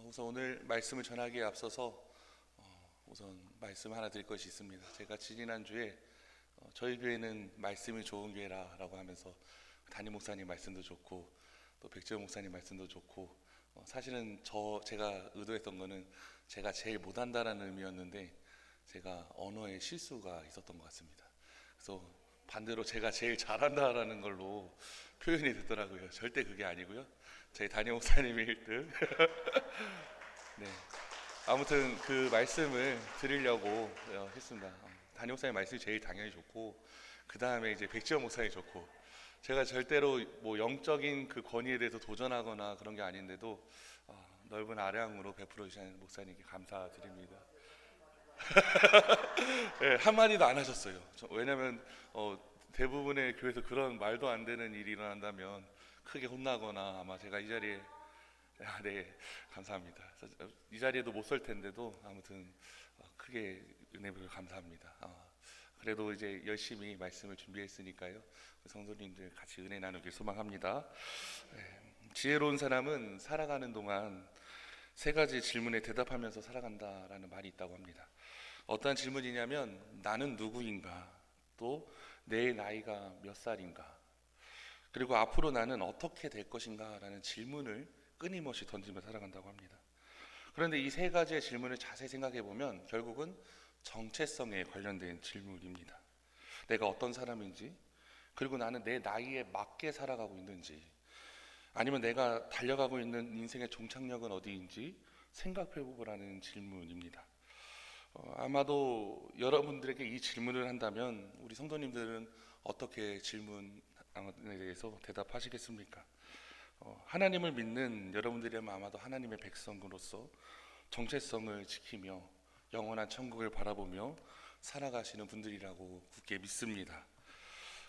우선 오늘 말씀을 전하기에 앞서서 우선 말씀 하나 드릴 것이 있습니다. 제가 지난주에 저희 교회는 말씀이 좋은 교회라고 하면서 담임 목사님 말씀도 좋고 또 백지영 목사님 말씀도 좋고 사실은 제가 의도했던 거는 제가 제일 못한다라는 의미였는데 제가 언어에 실수가 있었던 것 같습니다. 그래서 반대로 제가 제일 잘한다라는 걸로 표현이 됐더라고요. 절대 그게 아니고요. 저희 담임 목사님이 1등. 네. 아무튼 그 말씀을 드리려고 했습니다. 담임 목사님 말씀이 제일 당연히 좋고 그 다음에 이제 백지영 목사님이 좋고 제가 절대로 뭐 영적인 그 권위에 대해서 도전하거나 그런 게 아닌데도 넓은 아량으로 베풀어 주시는 목사님께 감사드립니다. 네, 한마디도 안 하셨어요. 왜냐면 대부분의 교회에서 그런 말도 안 되는 일이 일어난다면 크게 혼나거나 아마 제가 이 자리에 네, 감사합니다. 이 자리에도 못 설 텐데도 아무튼 크게 은혜 베풀어 감사합니다. 그래도 이제 열심히 말씀을 준비했으니까요. 성도님들 같이 은혜 나누길 소망합니다. 네, 지혜로운 사람은 살아가는 동안 세 가지 질문에 대답하면서 살아간다라는 말이 있다고 합니다. 어떤 질문이냐면 나는 누구인가, 또 내 나이가 몇 살인가, 그리고 앞으로 나는 어떻게 될 것인가 라는 질문을 끊임없이 던지며 살아간다고 합니다. 그런데 이 세 가지의 질문을 자세히 생각해 보면 결국은 정체성에 관련된 질문입니다. 내가 어떤 사람인지, 그리고 나는 내 나이에 맞게 살아가고 있는지, 아니면 내가 달려가고 있는 인생의 종착역은 어디인지 생각해 보라는 질문입니다. 아마도 여러분들에게 이 질문을 한다면 우리 성도님들은 어떻게 질문에 대해서 대답하시겠습니까? 하나님을 믿는 여러분들이라면 아마도 하나님의 백성으로서 정체성을 지키며 영원한 천국을 바라보며 살아가시는 분들이라고 굳게 믿습니다.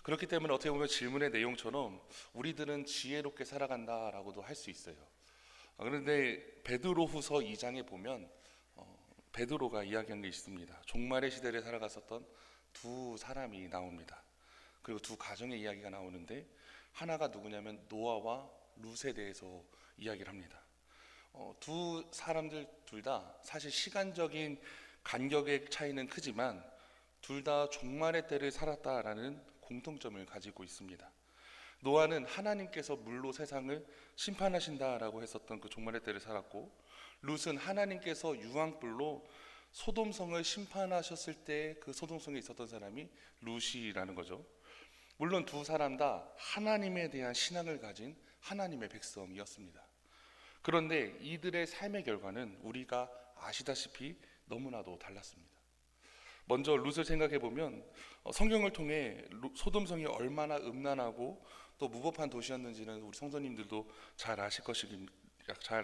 그렇기 때문에 어떻게 보면 질문의 내용처럼 우리들은 지혜롭게 살아간다라고도 할 수 있어요. 그런데 베드로후서 2장에 보면 베드로가 이야기한 게 있습니다. 종말의 시대를 살아갔었던 두 사람이 나옵니다. 그리고 두 가정의 이야기가 나오는데 하나가 누구냐면 노아와 룻에 대해서 이야기를 합니다. 두 사람들 둘 다 사실 시간적인 간격의 차이는 크지만 둘 다 종말의 때를 살았다라는 공통점을 가지고 있습니다. 노아는 하나님께서 물로 세상을 심판하신다라고 했었던 그 종말의 때를 살았고, 룻은 하나님께서 유황불로 소돔성을 심판하셨을 때 그 소돔성에 있었던 사람이 룻이라는 거죠. 물론 두 사람 다 하나님에 대한 신앙을 가진 하나님의 백성이었습니다. 그런데 이들의 삶의 결과는 우리가 아시다시피 너무나도 달랐습니다. 먼저 룻을 생각해 보면 성경을 통해 소돔성이 얼마나 음란하고 또 무법한 도시였는지는 우리 성도님들도 잘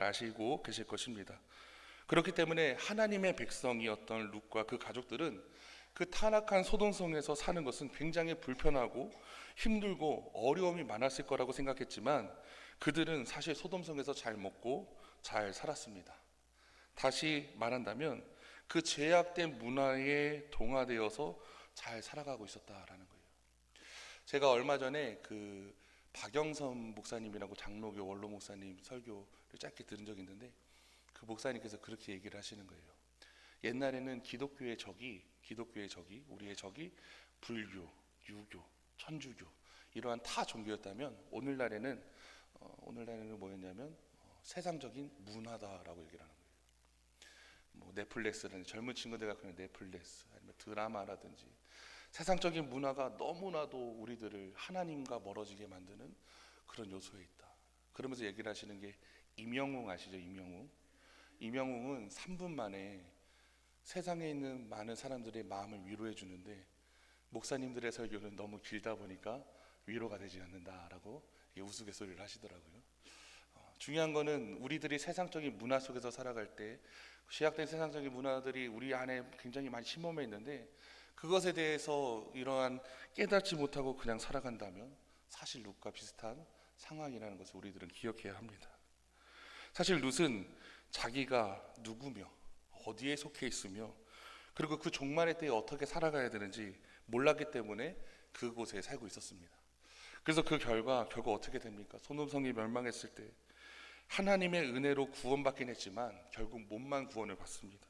아시고 계실 것입니다. 그렇기 때문에 하나님의 백성이었던 룻과 그 가족들은 그 타락한 소돔성에서 사는 것은 굉장히 불편하고 힘들고 어려움이 많았을 거라고 생각했지만 그들은 사실 소돔성에서 잘 먹고 잘 살았습니다. 다시 말한다면 그 죄악된 문화에 동화되어서 잘 살아가고 있었다라는 거예요. 제가 얼마 전에 그 박영선 목사님이라고 장로교 원로 목사님 설교를 짧게 들은 적이 있는데 그 목사님께서 그렇게 얘기를 하시는 거예요. 옛날에는 기독교의 적이 우리의 적이 불교, 유교, 천주교 이러한 타 종교였다면 오늘날에는 뭐였냐면 세상적인 문화다라고 얘기를 하는 거예요. 뭐 넷플릭스라든지 젊은 친구들과 그런 넷플릭스 아니면 드라마라든지 세상적인 문화가 너무나도 우리들을 하나님과 멀어지게 만드는 그런 요소에 있다. 그러면서 얘기를 하시는 게 임영웅 아시죠? 임영웅은 3분 만에 세상에 있는 많은 사람들의 마음을 위로해 주는데 목사님들의 설교는 너무 길다 보니까 위로가 되지 않는다라고 우스갯소리를 하시더라고요. 중요한 거는 우리들이 세상적인 문화 속에서 살아갈 때 취약된 세상적인 문화들이 우리 안에 굉장히 많이 심어져 있는데 그것에 대해서 이러한 깨닫지 못하고 그냥 살아간다면 사실 룻과 비슷한 상황이라는 것을 우리들은 기억해야 합니다. 사실 룻은 자기가 누구며 어디에 속해 있으며 그리고 그 종말의 때에 어떻게 살아가야 되는지 몰랐기 때문에 그곳에 살고 있었습니다. 그래서 그 결과 결국 어떻게 됩니까? 소돔성이 멸망했을 때 하나님의 은혜로 구원받긴 했지만 결국 몸만 구원을 받습니다.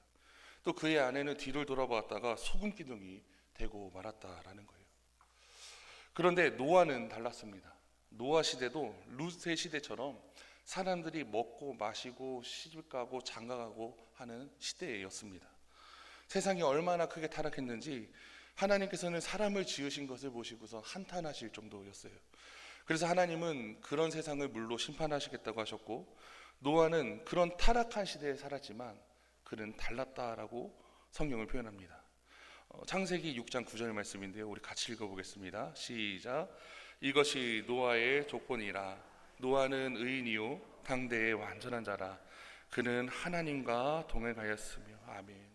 또 그의 아내는 뒤를 돌아보았다가 소금 기둥이 되고 말았다라는 거예요. 그런데 노아는 달랐습니다. 노아 시대도 룻의 시대처럼 사람들이 먹고 마시고 시집가고 장가가고 하는 시대였습니다. 세상이 얼마나 크게 타락했는지 하나님께서는 사람을 지으신 것을 보시고서 한탄하실 정도였어요. 그래서 하나님은 그런 세상을 물로 심판하시겠다고 하셨고, 노아는 그런 타락한 시대에 살았지만 그는 달랐다라고 성경을 표현합니다. 창세기 6장 9절 말씀인데요, 우리 같이 읽어보겠습니다. 시작. 이것이 노아의 조건이라. 노아는 의인이요 당대의 완전한 자라. 그는 하나님과 동행하였으며. 아멘.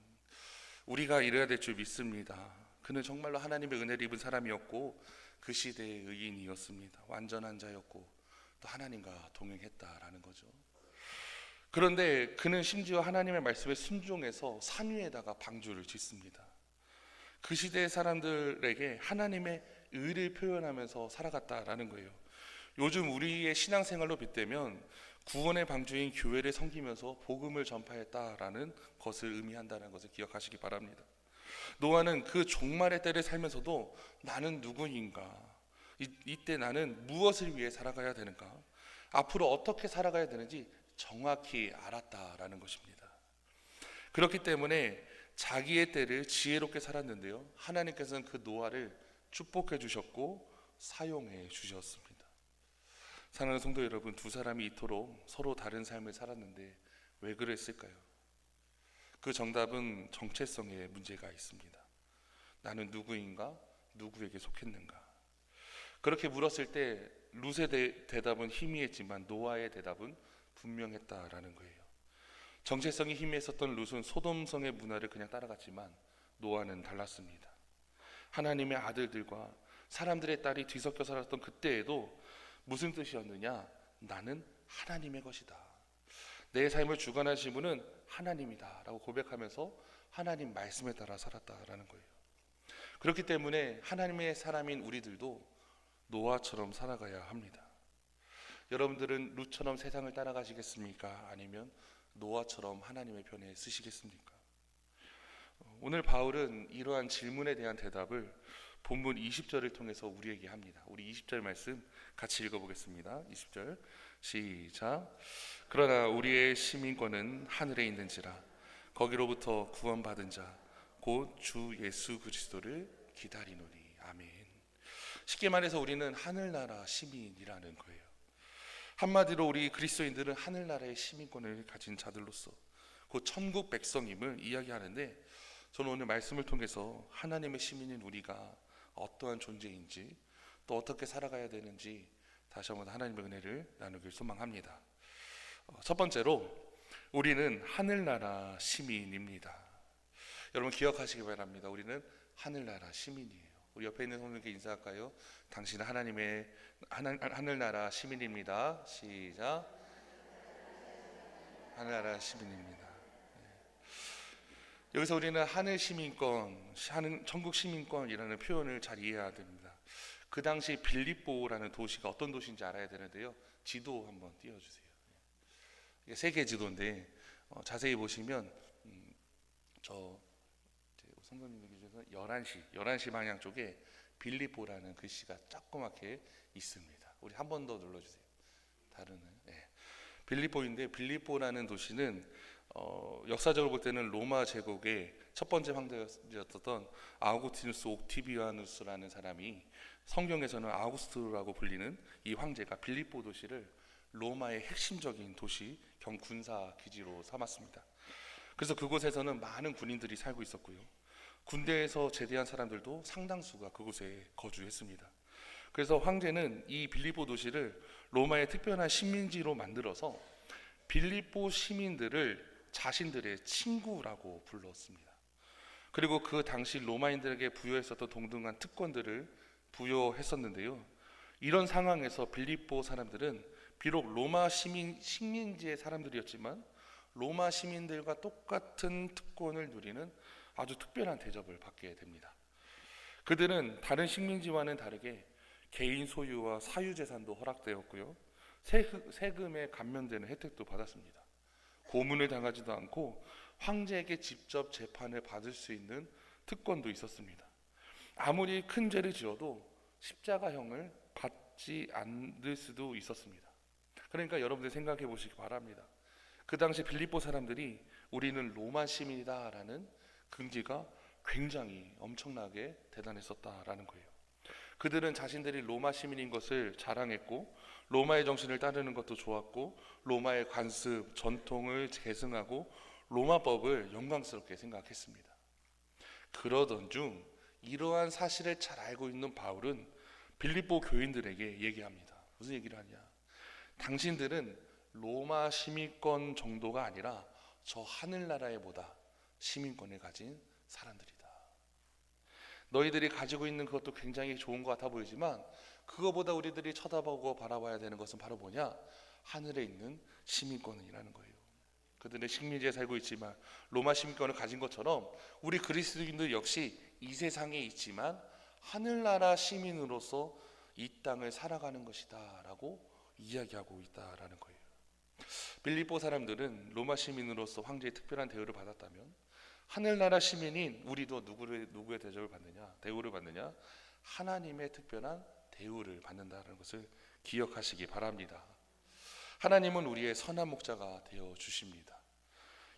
우리가 이래야 될 줄 믿습니다. 그는 정말로 하나님의 은혜를 입은 사람이었고 그 시대의 의인이었습니다. 완전한 자였고 또 하나님과 동행했다라는 거죠. 그런데 그는 심지어 하나님의 말씀에 순종해서 산 위에다가 방주를 짓습니다. 그 시대의 사람들에게 하나님의 의를 표현하면서 살아갔다라는 거예요. 요즘 우리의 신앙생활로 빗대면 구원의 방주인 교회를 섬기면서 복음을 전파했다라는 것을 의미한다는 것을 기억하시기 바랍니다. 노아는 그 종말의 때를 살면서도 나는 누구인가? 이때 나는 무엇을 위해 살아가야 되는가? 앞으로 어떻게 살아가야 되는지 정확히 알았다라는 것입니다. 그렇기 때문에 자기의 때를 지혜롭게 살았는데요, 하나님께서는 그 노아를 축복해 주셨고 사용해 주셨습니다. 사랑하는 성도 여러분, 두 사람이 이토록 서로 다른 삶을 살았는데 왜 그랬을까요? 그 정답은 정체성에 문제가 있습니다. 나는 누구인가? 누구에게 속했는가? 그렇게 물었을 때 룻의 대답은 희미했지만 노아의 대답은 분명했다라는 거예요. 정체성이 희미했었던 룻은 소돔성의 문화를 그냥 따라갔지만 노아는 달랐습니다. 하나님의 아들들과 사람들의 딸이 뒤섞여 살았던 그때에도 무슨 뜻이었느냐? 나는 하나님의 것이다. 내 삶을 주관하신 분은 하나님이다 라고 고백하면서 하나님 말씀에 따라 살았다라는 거예요. 그렇기 때문에 하나님의 사람인 우리들도 노아처럼 살아가야 합니다. 여러분들은 룻처럼 세상을 따라가시겠습니까? 아니면 노아처럼 하나님의 편에 쓰시겠습니까? 오늘 바울은 이러한 질문에 대한 대답을 본문 20절을 통해서 우리에게 합니다. 우리 20절 말씀 같이 읽어보겠습니다. 20절 시작. 그러나 우리의 시민권은 하늘에 있는지라. 거기로부터 구원받은 자 곧 주 예수 그리스도를 기다리노니. 아멘. 쉽게 말해서 우리는 하늘나라 시민이라는 거예요. 한마디로 우리 그리스도인들은 하늘나라의 시민권을 가진 자들로서 곧 천국 백성임을 이야기하는데, 저는 오늘 말씀을 통해서 하나님의 시민인 우리가 어떠한 존재인지 또 어떻게 살아가야 되는지 다시 한번 하나님의 은혜를 나누길 소망합니다. 첫 번째로 우리는 하늘나라 시민입니다. 여러분 기억하시기 바랍니다. 우리는 하늘나라 시민이에요. 우리 옆에 있는 성도님께 인사할까요? 당신은 하나님의 하늘나라 시민입니다. 시작. 하늘나라 시민입니다. 여기서 우리는 하늘 시민권, 천국 시민권이라는 표현을 잘 이해해야 됩니다. 그 당시 빌립보라는 도시가 어떤 도시인지 알아야 되는데요. 지도 한번 띄워주세요. 이게 세계 지도인데 자세히 보시면 저 성도님들 중에서 11시 방향 쪽에 빌립보라는 글씨가 조그맣게 있습니다. 우리 한 번 더 눌러주세요. 다른 빌립보인데, 빌립보라는 도시는 역사적으로 볼 때는 로마 제국의 첫 번째 황제였던 아우구스티누스 옥티비아누스라는 사람이, 성경에서는 아우구스트라고 불리는 이 황제가 빌립보 도시를 로마의 핵심적인 도시 겸 군사 기지로 삼았습니다. 그래서 그곳에서는 많은 군인들이 살고 있었고요, 군대에서 제대한 사람들도 상당수가 그곳에 거주했습니다. 그래서 황제는 이 빌립보 도시를 로마의 특별한 식민지로 만들어서 빌립보 시민들을 자신들의 친구라고 불렀습니다. 그리고 그 당시 로마인들에게 부여했었던 동등한 특권들을 부여했었는데요, 이런 상황에서 빌립보 사람들은 비록 로마 식민지의 사람들이었지만 로마 시민들과 똑같은 특권을 누리는 아주 특별한 대접을 받게 됩니다. 그들은 다른 식민지와는 다르게 개인 소유와 사유재산도 허락되었고요, 세금에 감면되는 혜택도 받았습니다. 고문을 당하지도 않고 황제에게 직접 재판을 받을 수 있는 특권도 있었습니다. 아무리 큰 죄를 지어도 십자가형을 받지 않을 수도 있었습니다. 그러니까 여러분들 생각해 보시기 바랍니다. 그 당시 빌립보 사람들이 우리는 로마 시민이다라는 긍지가 굉장히 엄청나게 대단했었다라는 거예요. 그들은 자신들이 로마 시민인 것을 자랑했고 로마의 정신을 따르는 것도 좋았고 로마의 관습, 전통을 계승하고 로마법을 영광스럽게 생각했습니다. 그러던 중 이러한 사실을 잘 알고 있는 바울은 빌립보 교인들에게 얘기합니다. 무슨 얘기를 하냐? 당신들은 로마 시민권 정도가 아니라 저 하늘나라에 보다 시민권을 가진 사람들이다. 너희들이 가지고 있는 그것도 굉장히 좋은 것 같아 보이지만 그거보다 우리들이 쳐다보고 바라봐야 되는 것은 바로 뭐냐? 하늘에 있는 시민권이라는 거예요. 그들은 식민지에 살고 있지만 로마 시민권을 가진 것처럼 우리 그리스도인들 역시 이 세상에 있지만 하늘나라 시민으로서 이 땅을 살아가는 것이다 라고 이야기하고 있다라는 거예요. 빌립보 사람들은 로마 시민으로서 황제의 특별한 대우를 받았다면 하늘나라 시민인 우리도 누구의 대우를 받느냐? 하나님의 특별한 대우를 받는다는 것을 기억하시기 바랍니다. 하나님은 우리의 선한 목자가 되어 주십니다.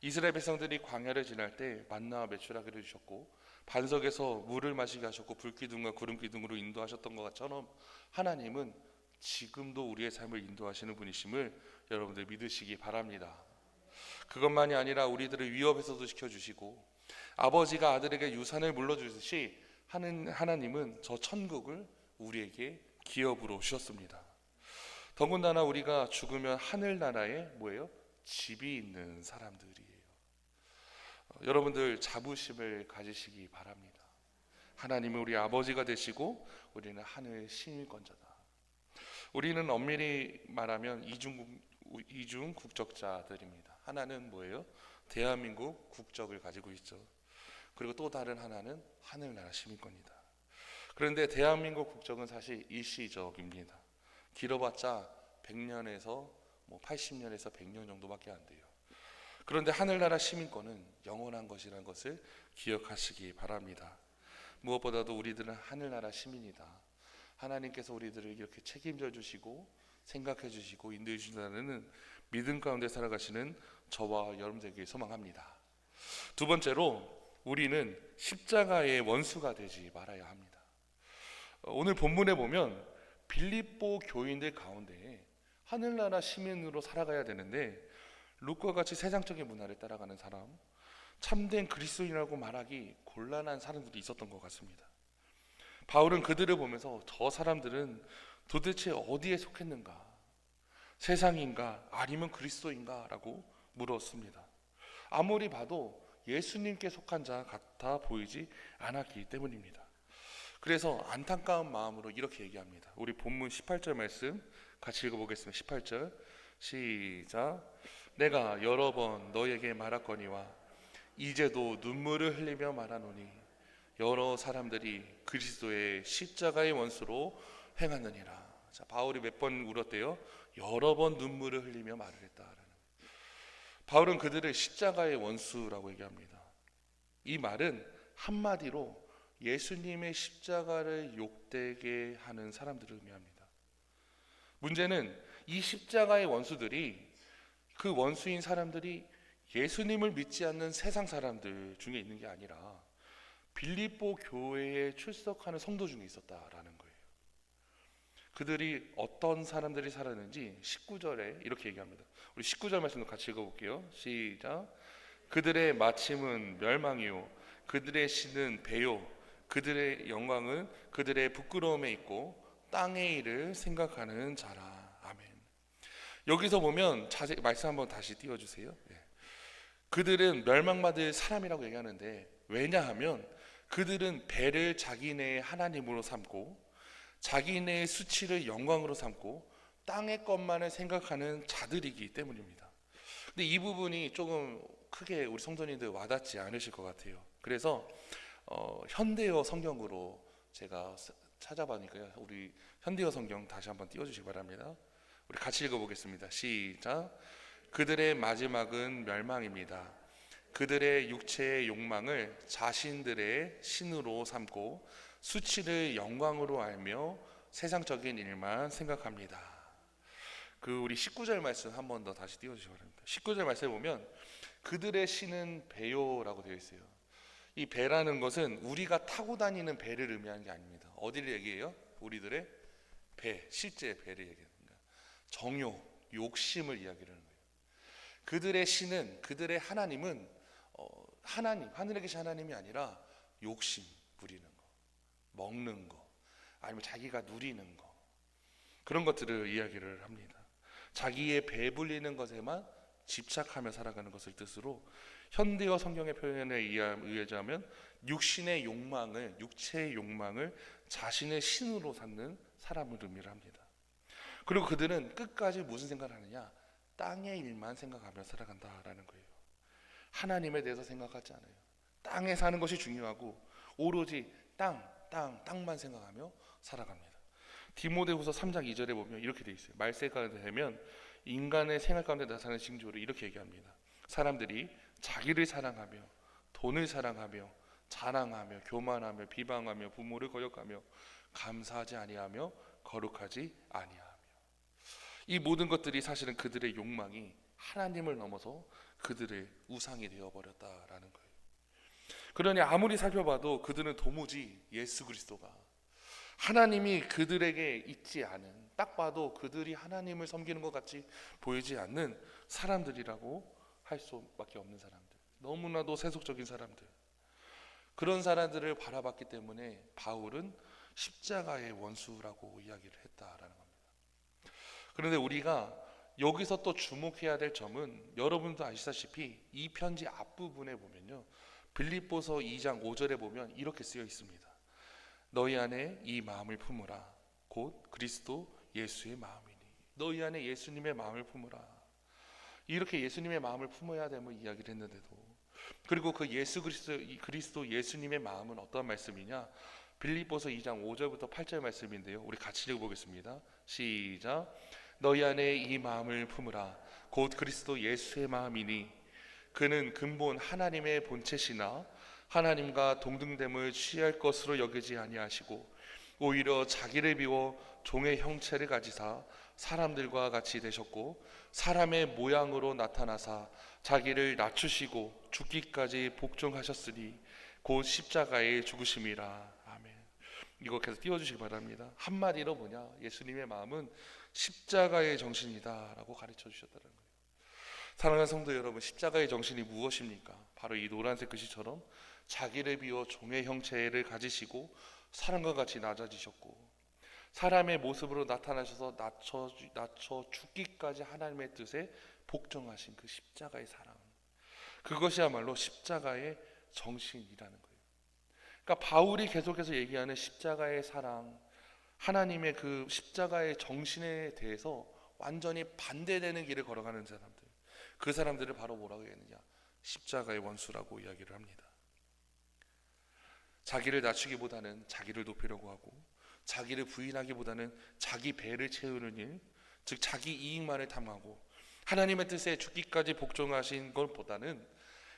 이스라엘 백성들이 광야를 지날 때 만나와 메추라기를 주셨고 반석에서 물을 마시게 하셨고 불기둥과 구름기둥으로 인도하셨던 것처럼 하나님은 지금도 우리의 삶을 인도하시는 분이심을 여러분들 믿으시기 바랍니다. 그것만이 아니라 우리들을 위협에서도 지켜주시고 아버지가 아들에게 유산을 물려주듯이 하나님은 저 천국을 우리에게 기업으로 주셨습니다. 더군다나 우리가 죽으면 하늘나라에 집이 있는 사람들이에요. 여러분들 자부심을 가지시기 바랍니다. 하나님은 우리 아버지가 되시고 우리는 하늘 시민권자다. 우리는 엄밀히 말하면 이중 국적자들입니다. 하나는 대한민국 국적을 가지고 있죠. 그리고 또 다른 하나는 하늘나라 시민권이다. 그런데 대한민국 국적은 사실 일시적입니다. 길어봤자 100년에서 80년에서 100년 정도밖에 안 돼요. 그런데 하늘나라 시민권은 영원한 것이라는 것을 기억하시기 바랍니다. 무엇보다도 우리들은 하늘나라 시민이다. 하나님께서 우리들을 이렇게 책임져 주시고 생각해 주시고 인도해 주신다는 믿음 가운데 살아가시는 저와 여러분들에게 소망합니다. 두 번째로 우리는 십자가의 원수가 되지 말아야 합니다. 오늘 본문에 보면 빌립보 교인들 가운데 하늘나라 시민으로 살아가야 되는데 룻과 같이 세상적인 문화를 따라가는 사람, 참된 그리스도인이라고 말하기 곤란한 사람들이 있었던 것 같습니다. 바울은 그들을 보면서 저 사람들은 도대체 어디에 속했는가? 세상인가 아니면 그리스도인가? 라고 물었습니다. 아무리 봐도 예수님께 속한 자 같아 보이지 않았기 때문입니다. 그래서 안타까운 마음으로 이렇게 얘기합니다. 우리 본문 18절 말씀 같이 읽어보겠습니다. 18절 시작. 내가 여러 번 너에게 말하거니와 이제도 눈물을 흘리며 말하노니 여러 사람들이 그리스도의 십자가의 원수로 행하느니라. 자, 바울이 몇 번 울었대요? 여러 번 눈물을 흘리며 말을 했다. 바울은 그들을 십자가의 원수라고 얘기합니다. 이 말은 한마디로 예수님의 십자가를 욕되게 하는 사람들을 의미합니다. 문제는 이 십자가의 원수들이 그 원수인 사람들이 예수님을 믿지 않는 세상 사람들 중에 있는 게 아니라 빌립보 교회에 출석하는 성도 중에 있었다라는 거예요. 그들이 어떤 사람들이 살았는지 19절에 이렇게 얘기합니다. 우리 19절 말씀도 같이 읽어볼게요. 시작. 그들의 마침은 멸망이요 그들의 신은 배요 그들의 영광은 그들의 부끄러움에 있고 땅의 일을 생각하는 자라. 아멘. 여기서 보면 자세히 말씀 한번 다시 띄워주세요. 그들은 멸망받을 사람이라고 얘기하는데 왜냐하면 그들은 배를 자기네의 하나님으로 삼고 자기네의 수치를 영광으로 삼고 땅의 것만을 생각하는 자들이기 때문입니다. 근데 이 부분이 조금 크게 우리 성도님들 와닿지 않으실 것 같아요. 그래서 현대어 성경으로 제가 찾아보니까요. 우리 현대어 성경 다시 한번 띄워주시기 바랍니다. 우리 같이 읽어보겠습니다. 시작. 그들의 마지막은 멸망입니다. 그들의 육체의 욕망을 자신들의 신으로 삼고 수치를 영광으로 알며 세상적인 일만 생각합니다. 우리 19절 말씀 한 번 더 다시 띄워주시기 바랍니다. 19절 말씀에 보면 그들의 신은 배요라고 되어 있어요. 이 배라는 것은 우리가 타고 다니는 배를 의미하는 게 아닙니다. 어디를 얘기해요? 우리들의 배, 실제 배를 얘기합니다. 정욕, 욕심을 이야기를 하는 거예요. 그들의 신은, 그들의 하나님은 하나님, 하늘에 계신 하나님이 아니라 욕심 부리는 거, 먹는 거, 아니면 자기가 누리는 거, 그런 것들을 이야기를 합니다. 자기의 배불리는 것에만 집착하며 살아가는 것을 뜻으로 현대어 성경의 표현에 의하자면 육신의 욕망을, 육체의 욕망을 자신의 신으로 삼는 사람을 의미를 합니다. 그리고 그들은 끝까지 무슨 생각을 하느냐? 땅의 일만 생각하며 살아간다라는 거예요. 하나님에 대해서 생각하지 않아요. 땅에 사는 것이 중요하고 오로지 땅만 생각하며 살아갑니다. 디모데후서 3장 2절에 보면 이렇게 돼 있어요. 말세가 되면 인간의 생활 가운데 나타나는 징조를 이렇게 얘기합니다. 사람들이 자기를 사랑하며 돈을 사랑하며 자랑하며 교만하며 비방하며 부모를 거역하며 감사하지 아니하며 거룩하지 아니하며, 이 모든 것들이 사실은 그들의 욕망이 하나님을 넘어서 그들의 우상이 되어버렸다라는 거예요. 그러니 아무리 살펴봐도 그들은 도무지 예수 그리스도가 하나님이 그들에게 있지 않은, 딱 봐도 그들이 하나님을 섬기는 것 같이 보이지 않는 사람들이라고 할 수밖에 없는 사람들, 너무나도 세속적인 사람들, 그런 사람들을 바라봤기 때문에 바울은 십자가의 원수라고 이야기를 했다라는 겁니다. 그런데 우리가 여기서 또 주목해야 될 점은, 여러분도 아시다시피 이 편지 앞부분에 보면요, 빌립보서 2장 5절에 보면 이렇게 쓰여 있습니다. 너희 안에 이 마음을 품으라. 곧 그리스도 예수의 마음이니. 너희 안에 예수님의 마음을 품으라. 이렇게 예수님의 마음을 품어야 됨을 이야기를 했는데도, 그리고 그 그리스도 예수님의 마음은 어떤 말씀이냐? 빌립보서 2장 5절부터 8절 말씀인데요, 우리 같이 읽어보겠습니다. 시작. 너희 안에 이 마음을 품으라. 곧 그리스도 예수의 마음이니 그는 근본 하나님의 본체시나 하나님과 동등됨을 취할 것으로 여기지 아니하시고 오히려 자기를 비워 종의 형체를 가지사 사람들과 같이 되셨고 사람의 모양으로 나타나사 자기를 낮추시고 죽기까지 복종하셨으니 곧 십자가의 죽으심이라. 아멘. 이거 계속 띄워주시기 바랍니다. 한마디로 뭐냐? 예수님의 마음은 십자가의 정신이다라고 가르쳐 주셨다는 거예요. 사랑하는 성도 여러분, 십자가의 정신이 무엇입니까? 바로 이 노란색 글씨처럼 자기를 비워 종의 형체를 가지시고 사람과 같이 낮아지셨고 사람의 모습으로 나타나셔서 낮춰 죽기까지 하나님의 뜻에 복종하신 그 십자가의 사랑, 그것이야말로 십자가의 정신이라는 거예요. 그러니까 바울이 계속해서 얘기하는 십자가의 사랑, 하나님의 그 십자가의 정신에 대해서 완전히 반대되는 길을 걸어가는 사람들, 그 사람들을 바로 뭐라고 얘기하느냐? 십자가의 원수라고 이야기를 합니다. 자기를 낮추기보다는 자기를 높이려고 하고 자기를 부인하기보다는 자기 배를 채우는 일, 즉 자기 이익만을 탐하고 하나님의 뜻에 죽기까지 복종하신 것보다는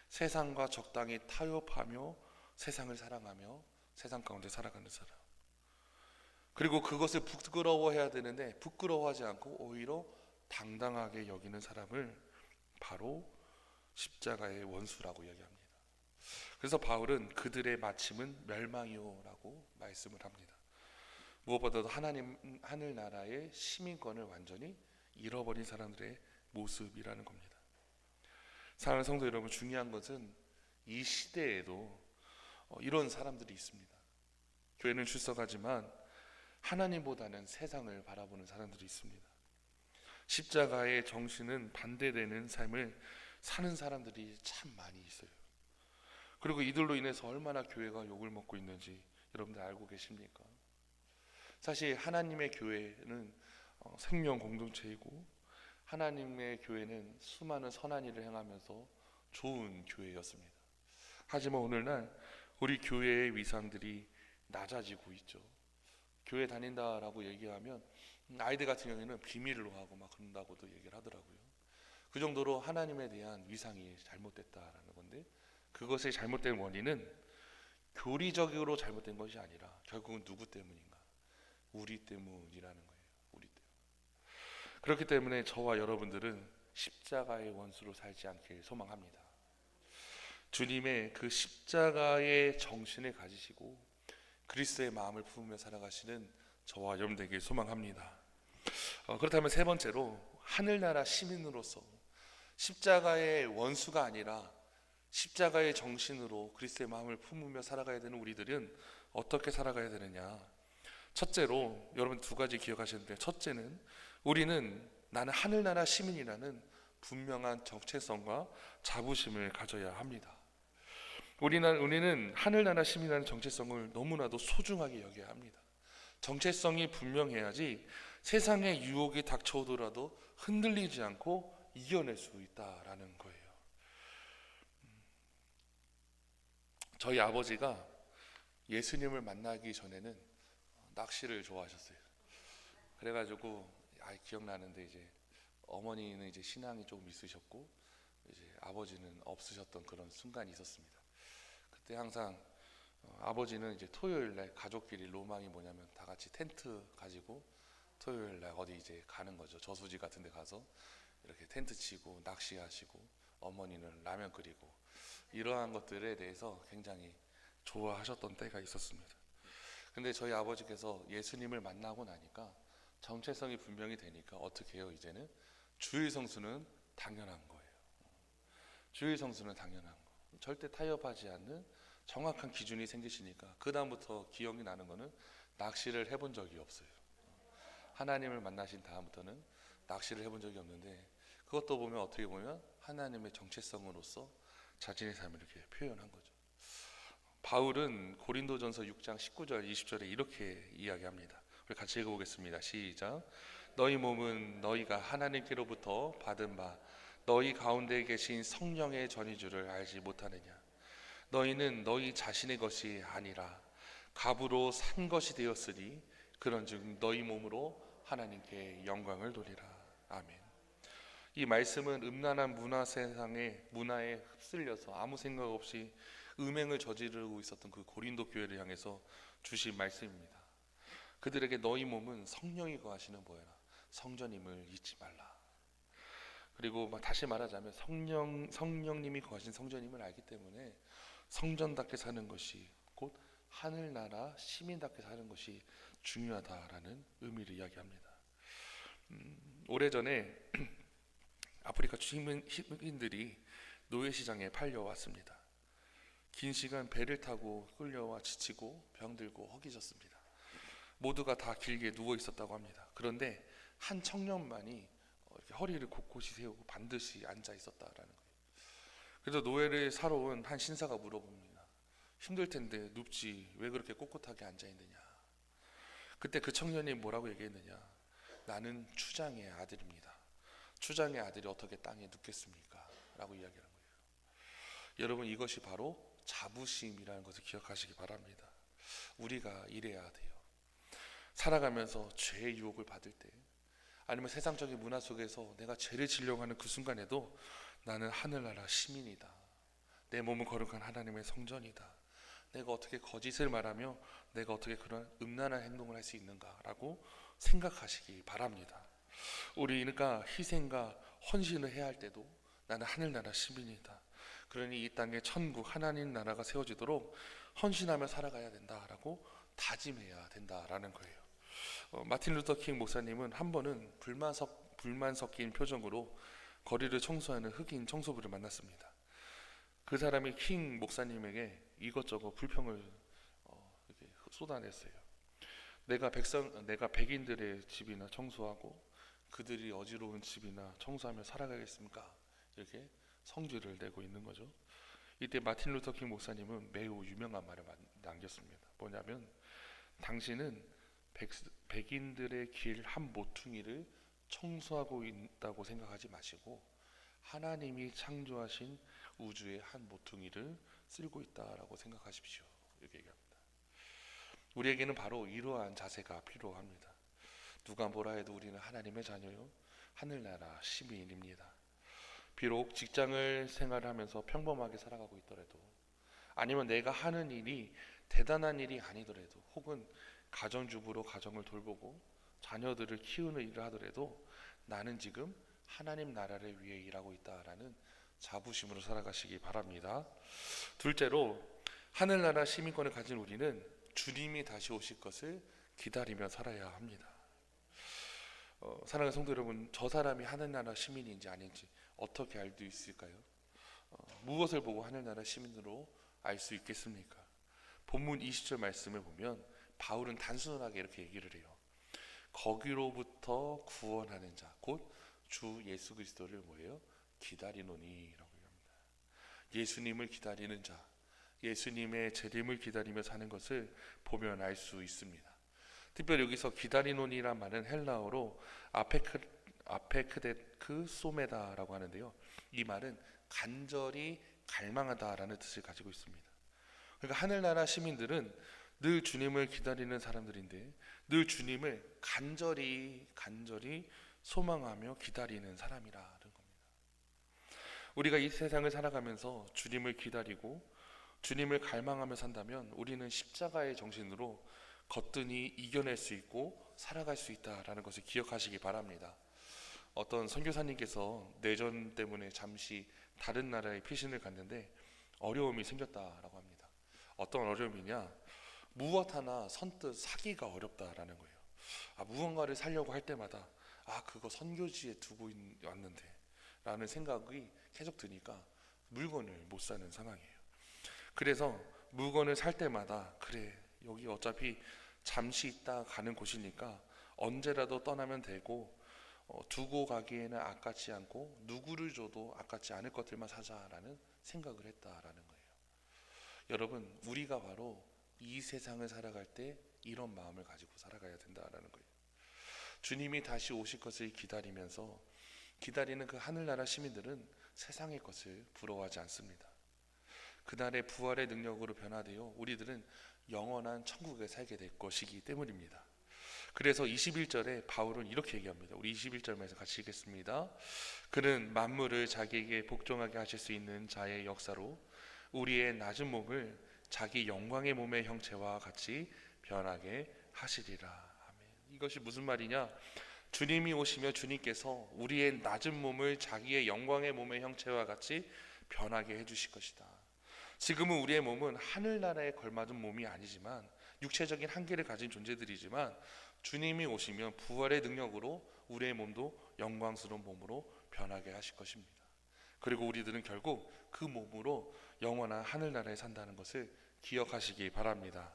세상과 적당히 타협하며 세상을 사랑하며 세상 가운데 살아가는 사람, 그리고 그것을 부끄러워해야 되는데 부끄러워하지 않고 오히려 당당하게 여기는 사람을 바로 십자가의 원수라고 이야기합니다. 그래서 바울은 그들의 마침은 멸망이요라고 말씀을 합니다. 무엇보다도 하늘나라의 시민권을 완전히 잃어버린 사람들의 모습이라는 겁니다. 사랑하는 성도 여러분, 중요한 것은 이 시대에도 이런 사람들이 있습니다. 교회는 출석하지만 하나님보다는 세상을 바라보는 사람들이 있습니다. 십자가의 정신은 반대되는 삶을 사는 사람들이 참 많이 있어요. 그리고 이들로 인해서 얼마나 교회가 욕을 먹고 있는지 여러분들 알고 계십니까? 사실 하나님의 교회는 생명 공동체이고 하나님의 교회는 수많은 선한 일을 행하면서 좋은 교회였습니다. 하지만 오늘날 우리 교회의 위상들이 낮아지고 있죠. 교회 다닌다라고 얘기하면 아이들 같은 경우에는 비밀로 하고 막 그런다고도 얘기를 하더라고요. 그 정도로 하나님에 대한 위상이 잘못됐다라는 건데, 그것의 잘못된 원인은 교리적으로 잘못된 것이 아니라 결국은 누구 때문인가? 우리 때문이라는 거예요. 우리 때문. 그렇기 때문에 저와 여러분들은 십자가의 원수로 살지 않길 소망합니다. 주님의 그 십자가의 정신을 가지시고 그리스도의 마음을 품으며 살아가시는 저와 여러분 되길 소망합니다. 그렇다면 세 번째로, 하늘나라 시민으로서 십자가의 원수가 아니라 십자가의 정신으로 그리스도의 마음을 품으며 살아가야 되는 우리들은 어떻게 살아가야 되느냐? 첫째로, 여러분 두 가지 기억하시는데, 첫째는 우리는 나는 하늘나라 시민이라는 분명한 정체성과 자부심을 가져야 합니다. 우리는 하늘나라 시민이라는 정체성을 너무나도 소중하게 여겨야 합니다. 정체성이 분명해야지 세상의 유혹이 닥쳐오더라도 흔들리지 않고 이겨낼 수 있다라는 거예요. 저희 아버지가 예수님을 만나기 전에는 낚시를 좋아하셨어요. 그래가지고 기억나는데, 이제 어머니는 이제 신앙이 조금 있으셨고 이제 아버지는 없으셨던 그런 순간이 있었습니다. 그때 항상 아버지는 이제 토요일 날 가족끼리 로망이 뭐냐면 다 같이 텐트 가지고 토요일 날 어디 이제 가는 거죠. 저수지 같은 데 가서 이렇게 텐트 치고 낚시하시고, 어머니는 라면 끓이고, 이러한 것들에 대해서 굉장히 좋아하셨던 때가 있었습니다. 근데 저희 아버지께서 예수님을 만나고 나니까 정체성이 분명히 되니까 어떻게 해요? 이제는 주일 성수는 당연한 거예요. 주일 성수는 당연한 거. 절대 타협하지 않는 정확한 기준이 생기시니까 그 다음부터 기억이 나는 거는 낚시를 해본 적이 없어요. 하나님을 만나신 다음부터는 낚시를 해본 적이 없는데, 그것도 보면 어떻게 보면 하나님의 정체성으로서 자신의 삶을 이렇게 표현한 거죠. 바울은 고린도전서 6장 19절 20절에 이렇게 이야기합니다. 우리 같이 읽어보겠습니다. 시작. 너희 몸은 너희가 하나님께로부터 받은 바 너희 가운데 계신 성령의 전이주를 알지 못하느냐? 너희는 너희 자신의 것이 아니라 값으로 산 것이 되었으니 그런즉 너희 몸으로 하나님께 영광을 돌리라. 아멘. 이 말씀은 음란한 문화에 휩쓸려서 아무 생각 없이 음행을 저지르고 있었던 그 고린도 교회를 향해서 주신 말씀입니다. 그들에게 너희 몸은 성령이 거하시는 뭐야? 성전임을 잊지 말라. 그리고 다시 말하자면 성령님이 거하신 성전임을 알기 때문에 성전답게 사는 것이, 곧 하늘나라 시민답게 사는 것이 중요하다라는 의미를 이야기합니다. 오래전에 아프리카 식민들이 노예시장에 팔려왔습니다. 긴 시간 배를 타고 끌려와 지치고 병들고 허기졌습니다. 모두가 다 길게 누워 있었다고 합니다. 그런데 한 청년만이 이렇게 허리를 곳곳이 세우고 반드시 앉아 있었다라는 거예요. 그래서 노예를 사러 온 한 신사가 물어봅니다. 힘들 텐데 눕지 왜 그렇게 꼿꼿하게 앉아 있느냐? 그때 그 청년이 뭐라고 얘기했느냐? 나는 추장의 아들입니다. 추장의 아들이 어떻게 땅에 눕겠습니까? 라고 이야기하는 거예요. 여러분, 이것이 바로 자부심이라는 것을 기억하시기 바랍니다. 우리가 이래야 돼요. 살아가면서 죄의 유혹을 받을 때, 아니면 세상적인 문화 속에서 내가 죄를 지려고 하는 그 순간에도 나는 하늘나라 시민이다. 내 몸은 거룩한 하나님의 성전이다. 내가 어떻게 거짓을 말하며 내가 어떻게 그런 음란한 행동을 할 수 있는가라고 생각하시기 바랍니다. 우리가 희생과 헌신을 해야 할 때도 나는 하늘나라 시민이다. 그러니 이 땅에 천국 하나님 나라가 세워지도록 헌신하며 살아가야 된다라고 다짐해야 된다라는 거예요. 마틴 루터 킹 목사님은 한 번은 불만 섞인 표정으로 거리를 청소하는 흑인 청소부를 만났습니다. 그 사람이 킹 목사님에게 이것저것 불평을 이렇게 쏟아냈어요. 내가 백인들의 집이나 청소하고 그들이 어지러운 집이나 청소하며 살아가겠습니까? 이렇게 성질을 내고 있는 거죠. 이때 마틴 루터 킹 목사님은 매우 유명한 말을 남겼습니다. 뭐냐면, 당신은 백인들의 길 한 모퉁이를 청소하고 있다고 생각하지 마시고 하나님이 창조하신 우주의 한 모퉁이를 쓸고 있다라고 생각하십시오. 이렇게 얘기합니다. 우리에게는 바로 이러한 자세가 필요합니다. 누가 뭐라 해도 우리는 하나님의 자녀요, 하늘나라 시민입니다. 비록 직장을 생활하면서 평범하게 살아가고 있더라도, 아니면 내가 하는 일이 대단한 일이 아니더라도, 혹은 가정주부로 가정을 돌보고 자녀들을 키우는 일을 하더라도 나는 지금 하나님 나라를 위해 일하고 있다라는 자부심으로 살아가시기 바랍니다. 둘째로, 하늘나라 시민권을 가진 우리는 주님이 다시 오실 것을 기다리며 살아야 합니다. 사랑하는 성도 여러분, 저 사람이 하늘나라 시민인지 아닌지 어떻게 알 수 있을까요? 무엇을 보고 하늘나라 시민으로 알 수 있겠습니까? 본문 20절 말씀을 보면 바울은 단순하게 이렇게 얘기를 해요. 거기로부터 구원하는 자, 곧 주 예수 그리스도를 뭐예요? 기다리노니라고 합니다. 예수님을 기다리는 자, 예수님의 재림을 기다리며 사는 것을 보면 알 수 있습니다. 특별히 여기서 기다리노니란 말은 헬라어로 아페크데크 소메다라고 하는데요, 이 말은 간절히 갈망하다라는 뜻을 가지고 있습니다. 그러니까 하늘나라 시민들은 늘 주님을 기다리는 사람들인데, 늘 주님을 간절히 소망하며 기다리는 사람이라는 겁니다. 우리가 이 세상을 살아가면서 주님을 기다리고 주님을 갈망하며 산다면 우리는 십자가의 정신으로 거뜬히 이겨낼 수 있고 살아갈 수 있다라는 것을 기억하시기 바랍니다. 어떤 선교사님께서 내전 때문에 잠시 다른 나라에 피신을 갔는데 어려움이 생겼다라고 합니다. 어떤 어려움이냐? 무엇 하나 선뜻 사기가 어렵다라는 거예요. 무언가를 사려고 할 때마다 그거 선교지에 두고 왔는데 라는 생각이 계속 드니까 물건을 못 사는 상황이에요. 그래서 물건을 살 때마다, 그래, 여기 어차피 잠시 있다 가는 곳이니까 언제라도 떠나면 되고, 두고 가기에는 아깝지 않고 누구를 줘도 아깝지 않을 것들만 사자라는 생각을 했다라는 거예요. 여러분, 우리가 바로 이 세상을 살아갈 때 이런 마음을 가지고 살아가야 된다라는 거예요. 주님이 다시 오실 것을 기다리면서 기다리는 그 하늘나라 시민들은 세상의 것을 부러워하지 않습니다. 그날의 부활의 능력으로 변화되어 우리들은 영원한 천국에 살게 될 것이기 때문입니다. 그래서 21절에 바울은 이렇게 얘기합니다. 우리 21절 말씀 같이 읽겠습니다. 그는 만물을 자기에게 복종하게 하실 수 있는 자의 역사로 우리의 낮은 몸을 자기 영광의 몸의 형체와 같이 변하게 하시리라. 이것이 무슨 말이냐? 주님이 오시며 주님께서 우리의 낮은 몸을 자기의 영광의 몸의 형체와 같이 변하게 해주실 것이다. 지금은 우리의 몸은 하늘나라에 걸맞은 몸이 아니지만, 육체적인 한계를 가진 존재들이지만, 주님이 오시면 부활의 능력으로 우리의 몸도 영광스러운 몸으로 변하게 하실 것입니다. 그리고 우리들은 결국 그 몸으로 영원한 하늘나라에 산다는 것을 기억하시기 바랍니다.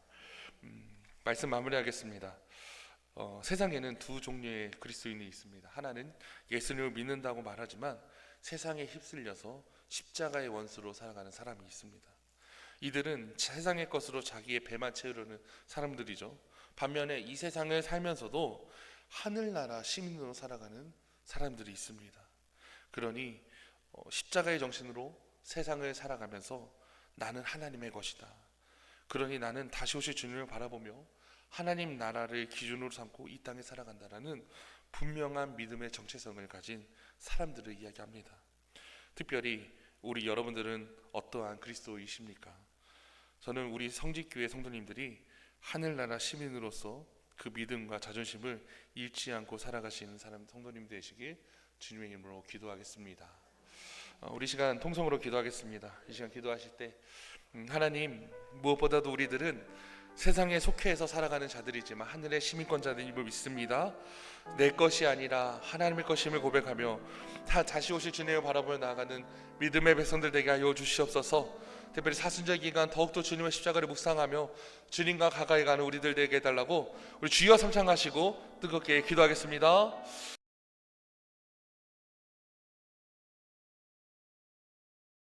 말씀 마무리하겠습니다. 세상에는 두 종류의 그리스도인이 있습니다. 하나는 예수님을 믿는다고 말하지만 세상에 휩쓸려서 십자가의 원수로 살아가는 사람이 있습니다. 이들은 세상의 것으로 자기의 배만 채우려는 사람들이죠. 반면에 이 세상을 살면서도 하늘나라 시민으로 살아가는 사람들이 있습니다. 그러니 십자가의 정신으로 세상을 살아가면서 나는 하나님의 것이다, 그러니 나는 다시 오실 주님을 바라보며 하나님 나라를 기준으로 삼고 이 땅에 살아간다라는 분명한 믿음의 정체성을 가진 사람들을 이야기합니다. 특별히 우리 여러분들은 어떠한 그리스도이십니까? 저는 우리 성직교회 성도님들이 하늘나라 시민으로서 그 믿음과 자존심을 잃지 않고 살아가시는 성도님 되시길 주님의 이름으로 기도하겠습니다. 우리 시간 통성으로 기도하겠습니다. 이 시간 기도하실 때 하나님, 무엇보다도 우리들은 세상에 속해서 살아가는 자들이지만 하늘의 시민권자들임을 믿습니다. 내 것이 아니라 하나님의 것임을 고백하며 다시 오실 주님을 바라보며 나아가는 믿음의 백성들 되게 하여 주시옵소서. 특별히 사순절 기간 더욱더 주님의 십자가를 묵상하며 주님과 가까이 가는 우리들 되게 해달라고 우리 주여 삼창하시고 뜨겁게 기도하겠습니다.